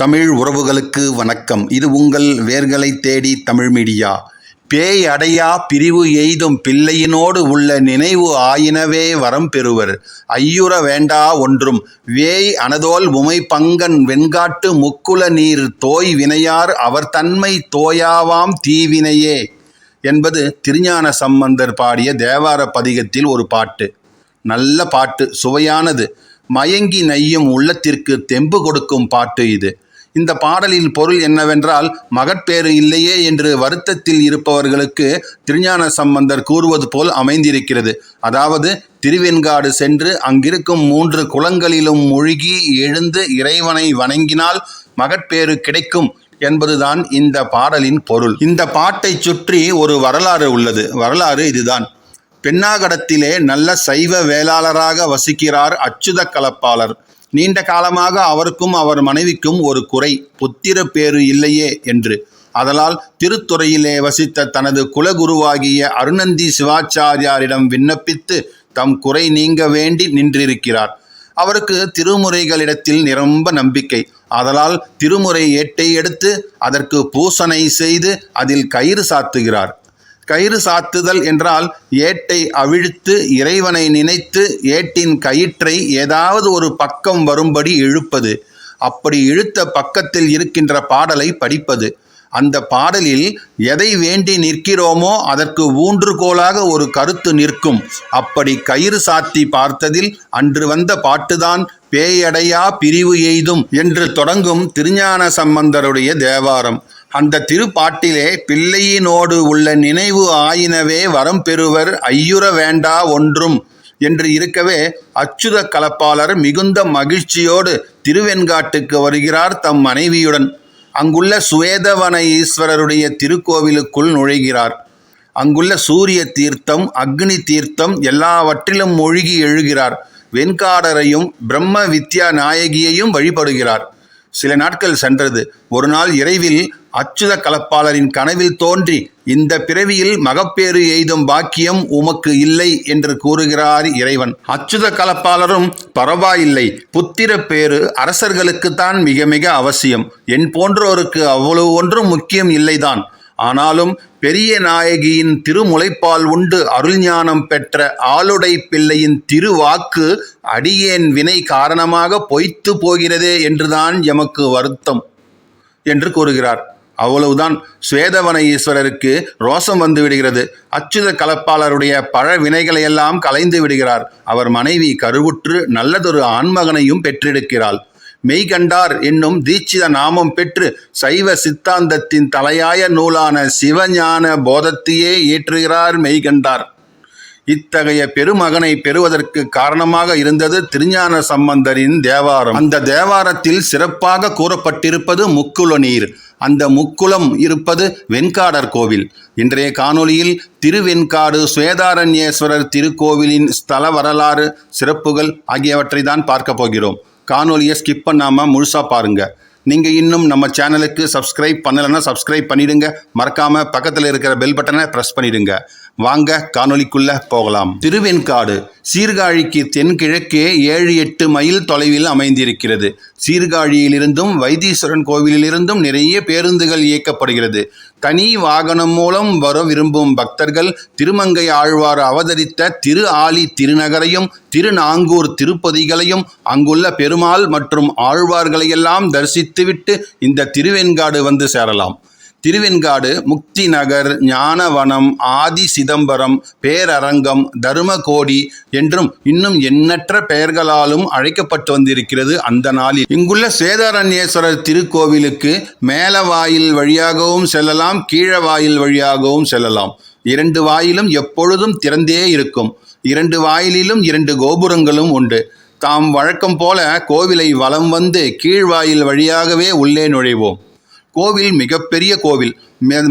தமிழ் உறவுகளுக்கு வணக்கம். இது உங்கள் வேர்களை தேடி தமிழ் மீடியா. பேய் அடையா பிரிவு எய்தும் பிள்ளையினோடு உள்ள நினைவு ஆயினவே வரம் பெறுவர். ஐயுற வேண்டா ஒன்றும் வேய் அனதோல் உமை பங்கன் வெண்காட்டு முக்குல நீர் தோய் வினையார் அவர் தன்மை தோயாவாம் தீவினையே என்பது திருஞான சம்பந்தர் பாடிய தேவார பதிகத்தில் ஒரு பாட்டு. நல்ல பாட்டு, சுவையானது, மயங்கி நையும் உள்ளத்திற்கு தெம்பு கொடுக்கும் பாட்டு இது. இந்த பாடலின் பொருள் என்னவென்றால், மகட்பேறு இல்லையே என்று வருத்தத்தில் இருப்பவர்களுக்கு திருஞான சம்பந்தர் கூறுவது போல் அமைந்திருக்கிறது. அதாவது, திருவெண்காடு சென்று அங்கிருக்கும் 3 குளங்களிலும் மூழ்கி எழுந்து இறைவனை வணங்கினால் மகட்பேறு கிடைக்கும் என்பதுதான் இந்த பாடலின் பொருள். இந்த பாட்டை சுற்றி ஒரு வரலாறு உள்ளது. வரலாறு இதுதான். பெண்ணாகடத்திலே நல்ல சைவ வேளாளராக வசிக்கிறார் அச்சுத கலப்பாளர். நீண்ட காலமாக அவருக்கும் அவர் மனைவிக்கும் ஒரு குறை, புத்திர பேறு இல்லையே என்று. அதனால் திருத்துறையிலே வசித்த தனது குலகுருவாகிய அருணந்தி சிவாச்சாரியாரிடம் விண்ணப்பித்து தம் குறை நீங்க வேண்டி நின்றிருக்கிறார். அவருக்கு திருமுறைகளிடத்தில் நிரம்ப நம்பிக்கை. ஆதலால் திருமுறை ஏட்டை எடுத்து அதற்கு பூசனை செய்து அதில் கயிறு சாத்துகிறார். கயிறு சாத்துதல் என்றால் ஏட்டை அவிழ்த்து இறைவனை நினைத்து ஏட்டின் கயிற்றை ஏதாவது ஒரு பக்கம் வரும்படி இழுப்பது. அப்படி இழுத்த பக்கத்தில் இருக்கின்ற பாடலை படிப்பது. அந்த பாடலில் எதை வேண்டி நிற்கிறோமோ அதற்கு ஊன்றுகோலாக ஒரு கருத்து நிற்கும். அப்படி கயிறு சாத்தி பார்த்ததில் அன்று வந்த பாட்டுதான் பேயடையா பிரிவு எய்தும் என்று தொடங்கும் திருஞான சம்பந்தருடைய தேவாரம். அந்த திருப்பாட்டிலே பிள்ளையினோடு உள்ள நினைவு ஆயினவே வரம் பெறுவர் ஐயுற வேண்டா ஒன்றும் என்று இருக்கவே, அச்சுத கலப்பாளர் மிகுந்த மகிழ்ச்சியோடு திருவெண்காட்டுக்கு வருகிறார் தம் மனைவியுடன். அங்குள்ள சுவேதவன ஈஸ்வரருடைய திருக்கோவிலுக்குள் நுழைகிறார். அங்குள்ள சூரிய தீர்த்தம், அக்னி தீர்த்தம் எல்லாவற்றிலும் மூழ்கி எழுகிறார். வெண்காடரையும் பிரம்ம வித்யா நாயகியையும் வழிபடுகிறார். சில நாட்கள் சென்றது. ஒரு நாள் இரவில் அச்சுத கலப்பாளரின் கனவில் தோன்றி, இந்த பிறவியில் மகப்பேறு எய்தும் பாக்கியம் உமக்கு இல்லை என்று கூறுகிறார் இறைவன். அச்சுத கலப்பாளரும், பரவாயில்லை, புத்திர பேறு அரசர்களுக்குத்தான் மிக மிக அவசியம், என் போன்றோருக்கு அவ்வளவு ஒன்றும் முக்கியம் இல்லைதான். ஆனாலும் பெரிய நாயகியின் திருமுலைப்பால் உண்டு அருள்ஞானம் பெற்ற ஆளுடை பிள்ளையின் திருவாக்கு அடியேன் வினை காரணமாக பொய்த்து போகிறதே என்றுதான் எமக்கு வருத்தம் என்று கூறுகிறார். அவ்வளவுதான். சுவேதவன ஈஸ்வரருக்கு ரோசம் வந்து விடுகிறது. அச்சுத கலப்பாளருடைய பழ வினைகளையெல்லாம் கலைந்து விடுகிறார். அவர் மனைவி கருவுற்று நல்லதொரு ஆண்மகனையும் பெற்றெடுக்கிறாள். மெய்கண்டார் என்னும் தீட்சித நாமம் பெற்று சைவ சித்தாந்தத்தின் தலையாய நூலான சிவஞான போதத்தையே ஏற்றுகிறார் மெய்கண்டார். இத்தகைய பெருமகனை பெறுவதற்கு காரணமாக இருந்தது திருஞான சம்பந்தரின் தேவாரம். அந்த தேவாரத்தில் சிறப்பாக கூறப்பட்டிருப்பது முக்குல நீர். அந்த முக்குளம் இருப்பது வெண்காடர் கோவில். இன்றைய காணொளியில் திருவெண்காடு சுவேதாரண்யேஸ்வரர் திருக்கோவிலின் ஸ்தல வரலாறு, சிறப்புகள் ஆகியவற்றை தான் பார்க்க போகிறோம். காணொலியை ஸ்கிப் பண்ணாமல் முழுசாக பாருங்கள். நீங்கள் இன்னும் நம்ம சேனலுக்கு சப்ஸ்கிரைப் பண்ணலைன்னா சப்ஸ்கிரைப் பண்ணிடுங்க. மறக்காமல் பக்கத்தில் இருக்கிற பெல் பட்டனை ப்ரெஸ் பண்ணிடுங்க. வாங்க காணொலிக்குள்ளே போகலாம். திருவெண்காடு சீர்காழிக்கு தென்கிழக்கே 7-8 மைல் தொலைவில் அமைந்திருக்கிறது. சீர்காழியிலிருந்தும் வைத்தீஸ்வரன் கோவிலிலிருந்தும் நிறைய பேருந்துகள் இயக்கப்படுகிறது. தனி வாகனம் மூலம் வர விரும்பும் பக்தர்கள் திருமங்கை ஆழ்வார் அவதரித்த திரு ஆலி திருநகரையும் திருநாங்கூர் திருப்பதிகளையும் அங்குள்ள பெருமாள் மற்றும் ஆழ்வார்களையெல்லாம் தரிசித்துவிட்டு இந்த திருவெண்காடு வந்து சேரலாம். திருவெண்காடு முக்தி நகர், ஞானவனம், ஆதி சிதம்பரம், பேரரங்கம், தர்மகோடி என்றும் இன்னும் எண்ணற்ற பெயர்களாலும் அழைக்கப்பட்டு வந்திருக்கிறது. அந்த நாளில் இங்குள்ள சுவேதாரண்யேஸ்வரர் திருக்கோவிலுக்கு மேல வாயில் வழியாகவும் செல்லலாம், கீழ வாயில் வழியாகவும் செல்லலாம். 2 வாயிலும் எப்பொழுதும் திறந்தே இருக்கும். 2 வாயிலிலும் 2 கோபுரங்களும் உண்டு. தாம் வழக்கம் போல கோவிலை வலம் வந்து கீழ்வாயில் வழியாகவே உள்ளே நுழைவோம். கோவில் மிகப்பெரிய கோவில்.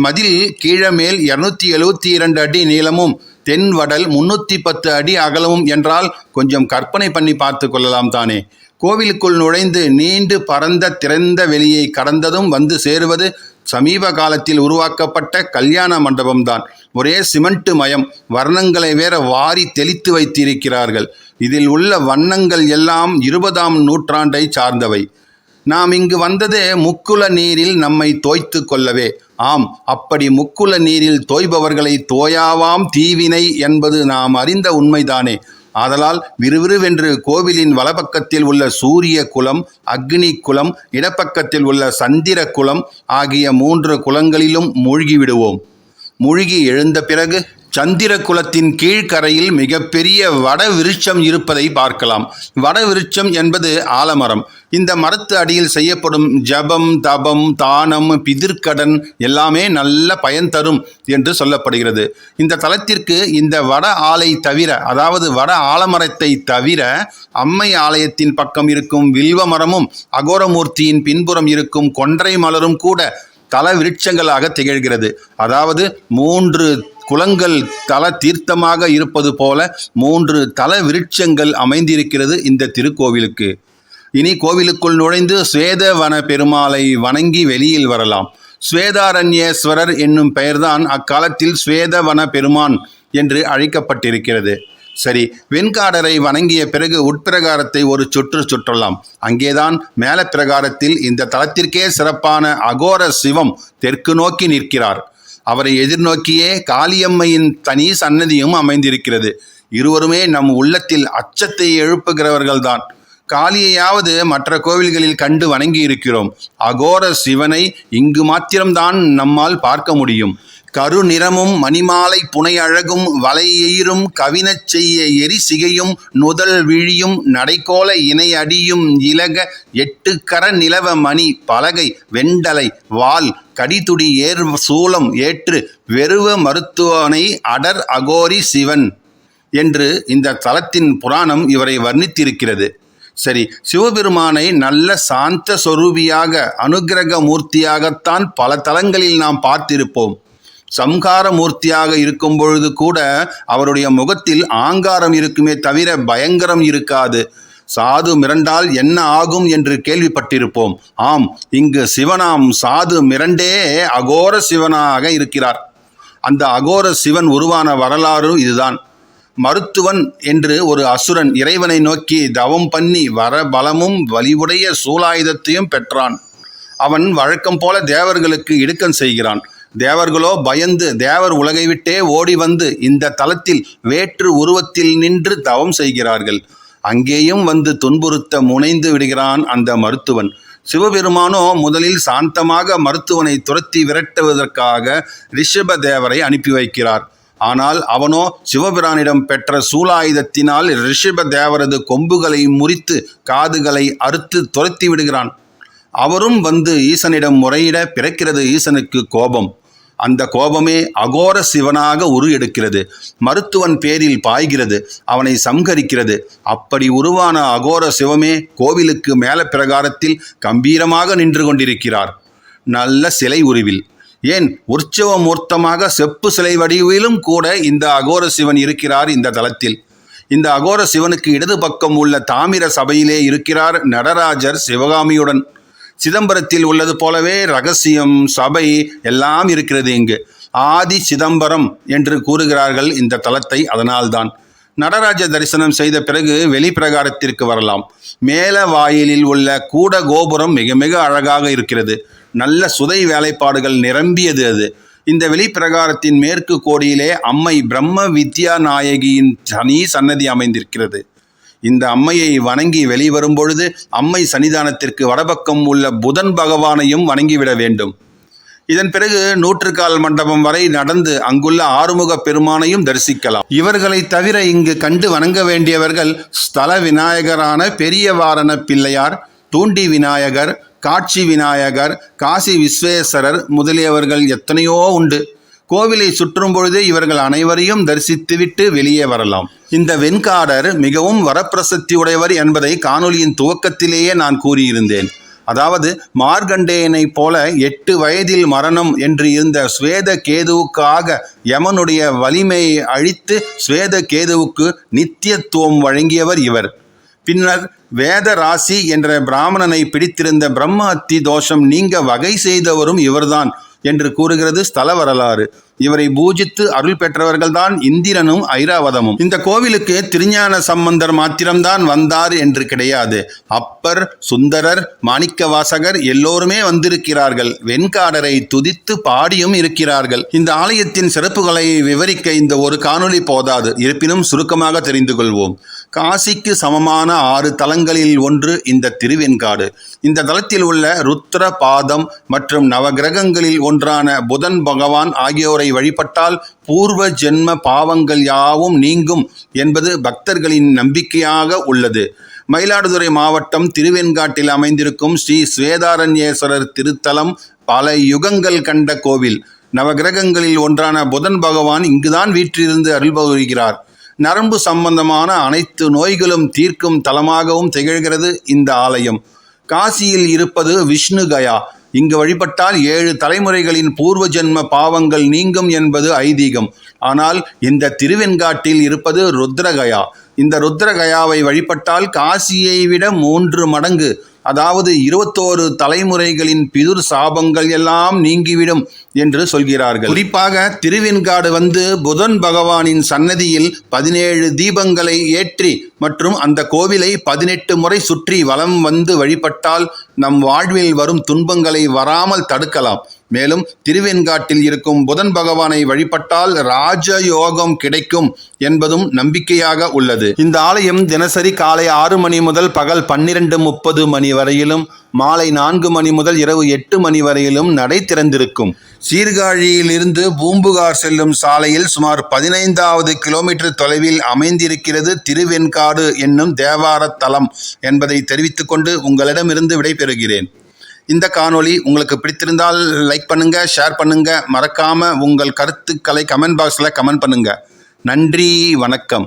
மதில் கீழமேல் 272 அடி நீளமும் தென் வடல் 310 அடி அகலமும் என்றால் கொஞ்சம் கற்பனை பண்ணி பார்த்து கொள்ளலாம் தானே. கோவிலுக்குள் நுழைந்து நீண்டு பரந்த திறந்த வெளியை கடந்ததும் வந்து சேருவது சமீப காலத்தில் உருவாக்கப்பட்ட கல்யாண மண்டபம்தான். ஒரே சிமெண்ட் மயம். வர்ணங்களை வேற வாரி தெளித்து வைத்திருக்கிறார்கள். இதில் உள்ள வண்ணங்கள் எல்லாம் 20ஆம் நூற்றாண்டை சார்ந்தவை. நாம் இங்கு வந்ததே முக்குல நீரில் நம்மை தோய்த்து கொள்ளவே. ஆம், அப்படி முக்குல நீரில் தோய்பவர்களை தோயாவாம் தீவினை என்பது நாம் அறிந்த உண்மைதானே. ஆதலால் விறுவிறுவென்று கோவிலின் வலப்பக்கத்தில் உள்ள சூரிய குலம், அக்னி குலம், இடப்பக்கத்தில் உள்ள சந்திர குலம் ஆகிய 3 குலங்களிலும் மூழ்கிவிடுவோம். மூழ்கி எழுந்த பிறகு சந்திர குலத்தின் கீழ்கரையில் மிகப்பெரிய வட விருட்சம் இருப்பதை பார்க்கலாம். வட விருட்சம் என்பது ஆலமரம். இந்த மரத்து அடியில் செய்யப்படும் ஜபம், தபம், தானம், பிதிர்க்கடன் எல்லாமே நல்ல பயன் தரும் என்று சொல்லப்படுகிறது. இந்த தலத்திற்கு இந்த வட ஆலை தவிர, அதாவது வட ஆலமரத்தை தவிர, அம்மை ஆலயத்தின் பக்கம் இருக்கும் வில்வ மரமும் அகோரமூர்த்தியின் பின்புறம் இருக்கும் கொன்றை மலரும் கூட தல விருட்சங்களாக திகழ்கிறது. அதாவது 3 குலங்கள் தல தீர்த்தமாக இருப்பது போல 3 தல விருட்சங்கள் அமைந்திருக்கிறது இந்த திருக்கோவிலுக்கு. இனி கோவிலுக்குள் நுழைந்து ஸ்வேதவன பெருமாளை வணங்கி வெளியில் வரலாம். ஸ்வேதாரண்யேஸ்வரர் என்னும் பெயர்தான் அக்காலத்தில் ஸ்வேதவன பெருமான் என்று அழைக்கப்பட்டிருக்கிறது. சரி, வெண்காடரை வணங்கிய பிறகு உட்பிரகாரத்தை ஒரு சுற்றலாம். அங்கேதான் மேல பிரகாரத்தில் இந்த தலத்திற்கே சிறப்பான அகோர சிவம் தெற்கு நோக்கி நிற்கிறார். அவரை எதிர்நோக்கியே காளியம்மையின் தனி சன்னதியும் அமைந்திருக்கிறது. இருவருமே நம் உள்ளத்தில் அச்சத்தை எழுப்புகிறவர்கள்தான். காளியையாவது மற்ற கோவில்களில் கண்டு வணங்கி இருக்கிறோம். அகோர சிவனை இங்கு மாத்திரம்தான் நம்மால் பார்க்க முடியும். கருநிறமும் மணிமாலை புனை அழகும் வலை எயிரும் கவினச் செய்ய எரிசிகையும் நுதல் விழியும் நடைக்கோல இணை அடியும் இலக 8 கர நிலவ மணி பலகை வெண்டலை வால் கடிதுடி ஏர் சூலம் ஏற்று வெறுவ மருத்துவனை அடர் அகோரி சிவன் என்று இந்த தலத்தின் புராணம் இவரை வர்ணித்திருக்கிறது. சரி, சிவபெருமானை நல்ல சாந்த சொரூபியாக, அனுக்கிரக மூர்த்தியாகத்தான் பல தலங்களில் நாம் பார்த்திருப்போம். சம்ஹார மூர்த்தியாக இருக்கும் பொழுது கூட அவருடைய முகத்தில் ஆங்காரம் இருக்குமே தவிர பயங்கரம் இருக்காது. சாது மிரண்டால் என்ன ஆகும் என்று கேள்விப்பட்டிருப்போம். ஆம், இங்கு சிவனாம் சாது மிரண்டே அகோர சிவனாக இருக்கிறார். அந்த அகோர சிவன் உருவான வரலாறு இதுதான். மருத்துவன் என்று ஒரு அசுரன் இறைவனை நோக்கி தவம் பண்ணி வர பலமும் வலிவுடைய சூலாயுதத்தையும் பெற்றான். அவன் வழக்கம் போல தேவர்களுக்கு இடுக்கண் செய்கிறான். தேவர்களோ பயந்து தேவர் உலகை விட்டே ஓடி வந்து இந்த தலத்தில் வேற்று உருவத்தில் நின்று தவம் செய்கிறார்கள். அங்கேயும் வந்து துன்புறுத்த முனைந்து விடுகிறான் அந்த மருத்துவன். சிவபெருமானோ முதலில் சாந்தமாக மருத்துவனை துரத்தி விரட்டுவதற்காக ரிஷப தேவரை அனுப்பி வைக்கிறார். ஆனால் அவனோ சிவபிரானிடம் பெற்ற சூலாயுதத்தினால் ரிஷப தேவரது கொம்புகளை முறித்து காதுகளை அறுத்து துரத்தி விடுகிறான். அவரும் வந்து ஈசனிடம் முறையிட பிறக்கிறது ஈசனுக்கு கோபம். அந்த கோபமே அகோர சிவனாக உரு எடுக்கிறது. மருத்துவன் பேரில் பாய்கிறது, அவனை சம்ஹரிக்கிறது. அப்படி உருவான அகோர சிவமே கோவிலுக்கு மேல பிரகாரத்தில் கம்பீரமாக நின்று கொண்டிருக்கிறார். நல்ல சிலை உருவில், ஏன் உற்சவ மூர்த்தமாக செப்பு சிலை வடிவிலும் கூட இந்த அகோர சிவன் இருக்கிறார் இந்த தலத்தில். இந்த அகோர சிவனுக்கு இடது பக்கம் உள்ள தாமிர சபையிலே இருக்கிறார் நடராஜர் சிவகாமியுடன். சிதம்பரத்தில் உள்ளது போலவே ரகசியம் சபை எல்லாம் இருக்கிறது இங்கு. ஆதி சிதம்பரம் என்று கூறுகிறார்கள் இந்த தலத்தை. அதனால்தான் நடராஜ தரிசனம் செய்த பிறகு வெளிப்பிரகாரத்திற்கு வரலாம். மேல வாயிலில் உள்ள கூட கோபுரம் மிக மிக அழகாக இருக்கிறது. நல்ல சுதை வேலைப்பாடுகள் நிரம்பியது அது. இந்த வெளிப்பிரகாரத்தின் மேற்கு கோடியிலே அம்மை பிரம்ம வித்யா நாயகியின் தனி சன்னதி அமைந்திருக்கிறது. இந்த அம்மையை வணங்கி வெளிவரும் பொழுது அம்மை சன்னிதானத்திற்கு வடபக்கம் உள்ள புதன் பகவானையும் வணங்கிவிட வேண்டும். இதன் பிறகு 100 மண்டபம் வரை நடந்து அங்குள்ள ஆறுமுக பெருமானையும் தரிசிக்கலாம். இவர்களை தவிர இங்கு கண்டு வணங்க வேண்டியவர்கள் ஸ்தல விநாயகரான பெரியவாரண பிள்ளையார், தூண்டி விநாயகர், காட்சி விநாயகர், காசி விஸ்வேஸ்வரர் முதலியவர்கள் எத்தனையோ உண்டு. கோவிலை சுற்றும் பொழுதே இவர்கள் அனைவரையும் தரிசித்துவிட்டு வெளியே வரலாம். இந்த வெண்காடர் மிகவும் வரப்பிரசத்தி உடையவர் என்பதை காணொலியின் துவக்கத்திலேயே நான் கூறியிருந்தேன். அதாவது மார்கண்டேயனை போல 8 வயதில் மரணம் என்று இருந்த ஸ்வேத கேதுவுக்காக யமனுடைய வலிமையை அழித்து ஸ்வேத கேதுவுக்கு நித்தியத்துவம் வழங்கியவர் இவர். பின்னர் வேத ராசி என்ற பிராமணனை பிடித்திருந்த பிரம்ம அத்தி தோஷம் நீங்க வகை செய்தவரும் இவர்தான். என்று கூறுகிறது ஸ்தல வரலாறு. இவரை பூஜித்து அருள் பெற்றவர்கள்தான் இந்திரனும் ஐராவதமும். இந்த கோவிலுக்கு திருஞான சம்பந்தர் மாத்திரம்தான் வந்தார் என்று கிடையாது. அப்பர், சுந்தரர், மாணிக்கவாசகர் எல்லோருமே வந்திருக்கிறார்கள். வெண்காடரை துதித்து பாடியும் இருக்கிறார்கள். இந்த ஆலயத்தின் சிறப்புகளை விவரிக்க இந்த ஒரு காணொளி போதாது. இருப்பினும் சுருக்கமாக தெரிந்து கொள்வோம். காசிக்கு சமமான 6 தலங்களில் ஒன்று இந்த திருவெண்காடு. இந்த தலத்தில் உள்ள ருத்ர பாதம் மற்றும் நவகிரகங்களில் ஒன்றான புதன் பகவான் ஆகியோரை வழிபட்டால் பூர்வ ஜென்ம பாவங்கள் யாவும் நீங்கும் என்பது பக்தர்களின் நம்பிக்கையாக உள்ளது. மயிலாடுதுறை மாவட்டம் திருவெண்காட்டில் அமைந்திருக்கும் ஸ்ரீ ஸ்வேதாரண்யேஸ்வரர் திருத்தலம் பல யுகங்கள் கண்ட கோவில். நவகிரகங்களில் ஒன்றான புதன் பகவான் இங்குதான் வீற்றிருந்து அருள்புரிகிறார். நரம்பு சம்பந்தமான அனைத்து நோய்களும் தீர்க்கும் தலமாகவும் திகழ்கிறது இந்த ஆலயம். காசியில் இருப்பது விஷ்ணு கயா. இங்கு வழிபட்டால் 7 தலைமுறைகளின் பூர்வ ஜென்ம பாவங்கள் நீங்கும் என்பது ஐதீகம். ஆனால் இந்த திருவெண்காட்டில் இருப்பது ருத்ரகயா. இந்த ருத்ரகயாவை வழிபட்டால் காசியை விட 3 மடங்கு, அதாவது 21 தலைமுறைகளின் பிதுர் சாபங்கள் எல்லாம் நீங்கிவிடும் என்று சொல்கிறார்கள். குறிப்பாக திருவெண்காடு வந்து புதன் பகவானின் சன்னதியில் 17 தீபங்களை ஏற்றி மற்றும் அந்த கோவிலை 18 முறை சுற்றி வலம் வந்து வழிபட்டால் நம் வாழ்வில் வரும் துன்பங்களை வராமல் தடுக்கலாம். மேலும் திருவெண்காட்டில் இருக்கும் புதன் பகவானை வழிபட்டால் ராஜயோகம் கிடைக்கும் என்பதும் நம்பிக்கையாக உள்ளது. இந்த ஆலயம் தினசரி காலை 6 மணி முதல் பகல் 12:30 மணி வரையிலும், மாலை 4 மணி முதல் இரவு 8 மணி வரையிலும் நடை திறந்திருக்கும். சீர்காழியில் இருந்து பூம்புகார் செல்லும் சாலையில் சுமார் 15வது கிலோமீட்டர் தொலைவில் அமைந்திருக்கிறது திருவெண்காடு என்னும் தேவார தலம் என்பதை தெரிவித்துக் கொண்டு உங்களிடமிருந்து விடைபெறுகிறேன். இந்த காணொளி உங்களுக்கு பிடித்திருந்தால் லைக் பண்ணுங்க, ஷேர் பண்ணுங்க, மறக்காம உங்கள் கருத்துக்களை கமெண்ட் பாக்ஸில் கமெண்ட் பண்ணுங்க. நன்றி, வணக்கம்.